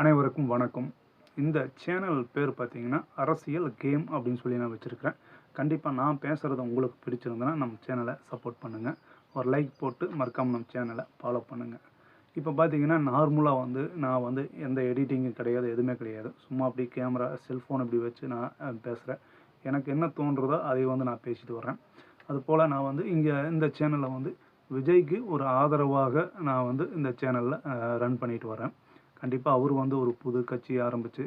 அனைவருக்கும் வணக்கம். இந்த சேனல் பேர் பார்த்தீங்கன்னா, அரசியல் கேம் அப்படின்னு சொல்லி நான் வச்சுருக்கிறேன். கண்டிப்பாக நான் பேசுகிறது உங்களுக்கு பிடிச்சிருந்ததுன்னா நம்ம சேனலை சப்போர்ட் பண்ணுங்கள். ஒரு லைக் போட்டு மறக்காமல் நம்ம சேனலை ஃபாலோ பண்ணுங்கள். இப்போ பார்த்தீங்கன்னா, நார்மலாக நான் எந்த எடிட்டிங்கும் கிடையாது, எதுவுமே கிடையாது. சும்மா அப்படியே கேமரா, செல்ஃபோன் இப்படி வச்சு நான் பேசுகிறேன். எனக்கு என்ன தோன்றதோ அதை நான் பேசிட்டு வரேன். அதுபோல் நான் இங்கே இந்த சேனலில் விஜய்க்கு ஒரு ஆதரவாக நான் இந்த சேனலில் ரன் பண்ணிட்டு வரேன். கண்டிப்பாக அவர் ஒரு புது கட்சி ஆரம்பித்து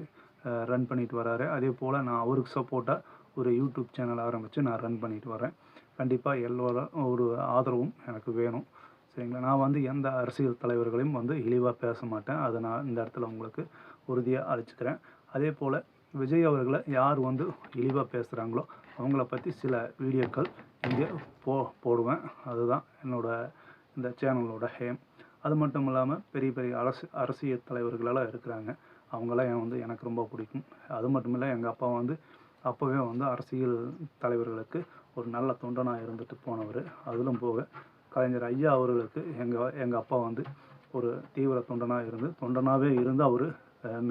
ரன் பண்ணிட்டு வராரு. அதே போல் நான் அவருக்கு சப்போர்ட்டாக ஒரு யூடியூப் சேனல் ஆரம்பித்து நான் ரன் பண்ணிட்டு வரேன். கண்டிப்பாக எல்லோரும் ஒரு ஆதரவும் எனக்கு வேணும். சரிங்களா? நான் எந்த அரசியல் தலைவர்களையும் இழிவாக பேச மாட்டேன். அதை நான் இந்த இடத்துல உங்களுக்கு உறுதியாக அளிச்சுக்கிறேன். அதே போல் விஜய் அவர்களை யார் இழிவாக பேசுகிறாங்களோ அவங்கள பற்றி சில வீடியோக்கள் இங்கே போடுவேன். அதுதான் இந்த சேனலோட ஹேம். அது மட்டும் இல்லாமல் பெரிய பெரிய அரசியல் தலைவர்களெல்லாம் இருக்கிறாங்க. அவங்களாம் எனக்கு ரொம்ப பிடிக்கும். அது மட்டும் இல்லை, எங்கள் அப்பா அப்போவே அரசியல் தலைவர்களுக்கு ஒரு நல்ல தொண்டனாக இருந்துட்டு போனவர். அதிலும் போக கலைஞர் ஐயா அவர்களுக்கு எங்கள் அப்பா ஒரு தீவிர தொண்டனாகவே இருந்து அவர்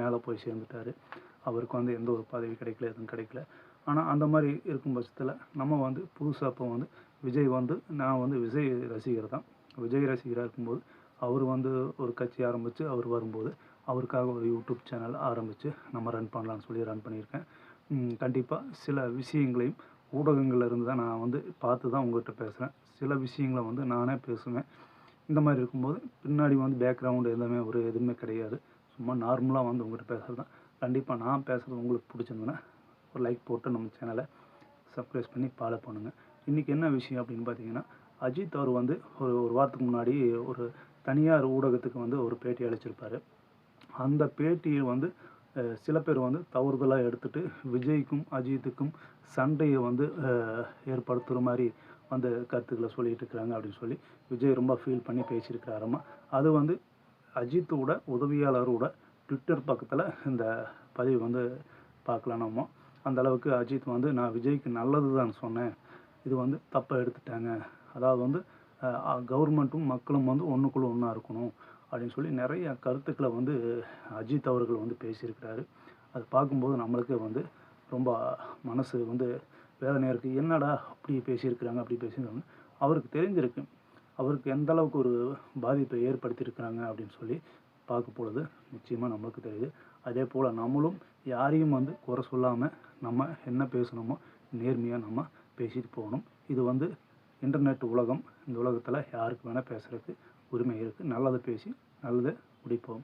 மேலே போய் சேர்ந்துட்டார். அவருக்கு எந்த ஒரு பதவி கிடைக்கல, எதுவும் கிடைக்கல. ஆனால் அந்த மாதிரி இருக்கும் பட்சத்தில் நம்ம புதுசாக இப்போ விஜய் நான் விஜய் ரசிகர் தான். விஜய் ரசிகராக இருக்கும்போது அவர் ஒரு கட்சி ஆரம்பித்து அவர் வரும்போது அவருக்காக ஒரு யூடியூப் சேனல் ஆரம்பித்து நம்ம ரன் பண்ணலான்னு சொல்லி ரன் பண்ணியிருக்கேன். கண்டிப்பாக சில விஷயங்களையும் ஊடகங்களில் இருந்து தான் நான் பார்த்து தான் உங்கள்கிட்ட பேசுகிறேன். சில விஷயங்களை நானே பேசுவேன். இந்த மாதிரி இருக்கும்போது பின்னாடி பேக்ரவுண்டு எதுவுமே கிடையாது. சும்மா நார்மலாக உங்கள்கிட்ட பேசுகிறது தான். கண்டிப்பாக நான் பேசுகிறது உங்களுக்கு பிடிச்சிருந்ததுன்னா ஒரு லைக் போட்டு நம்ம சேனலை சப்ஸ்கிரைப் பண்ணி ஃபாலோ பண்ணுங்கள். இன்றைக்கி என்ன விஷயம் அப்படின்னு பார்த்தீங்கன்னா, அஜித் அவர் ஒரு வாரத்துக்கு முன்னாடி ஒரு தனியார் ஊடகத்துக்கு ஒரு பேட்டி அளிச்சிருப்பார். அந்த பேட்டியில் சில பேர் தவறுதலாக எடுத்துகிட்டு விஜய்க்கும் அஜித்துக்கும் சண்டையை ஏற்படுத்துகிற மாதிரி கருத்துக்களை சொல்லிகிட்டு இருக்கிறாங்க அப்படின்னு சொல்லி விஜய் ரொம்ப ஃபீல் பண்ணி பேசியிருக்கிறாராமா. அது அஜித்தோட உதவியாளரோட ட்விட்டர் பக்கத்தில் இந்த பதிவு பார்க்கலாம் நம்ம. அந்தளவுக்கு அஜித் நான் விஜய்க்கு நல்லது தான் சொன்னேன், இது தப்பாக எடுத்துட்டாங்க, அதாவது கவர்மெண்ட்டும் மக்களும் ஒன்றுக்குள்ளே ஒன்றா இருக்கணும் அப்படின்னு சொல்லி நிறைய கருத்துக்களை அஜித் அவர்கள் பேசியிருக்கிறாரு. அது பார்க்கும்போது நம்மளுக்கே ரொம்ப மனசு வேதனையாக இருக்குது. என்னடா அப்படி பேசியிருக்கிறாங்க, அப்படி பேசியிருக்காங்க. அவருக்கு தெரிஞ்சிருக்கு அவருக்கு எந்த அளவுக்கு ஒரு பாதிப்பை ஏற்படுத்தியிருக்கிறாங்க அப்படின்னு சொல்லி பார்க்க பொழுது நிச்சயமாக நம்மளுக்கு தெரியுது. அதே போல் நம்மளும் யாரையும் குறை சொல்லாமல் நம்ம என்ன பேசணுமோ நேர்மையாக நம்ம பேசிட்டு போகணும். இது இன்டர்நெட் உலகம். இந்த உலகத்தில் யாருக்கு வேணால் பேசுகிறதுக்கு உரிமை இருக்குது. நல்லதை பேசி நல்லதை முடிப்போம்.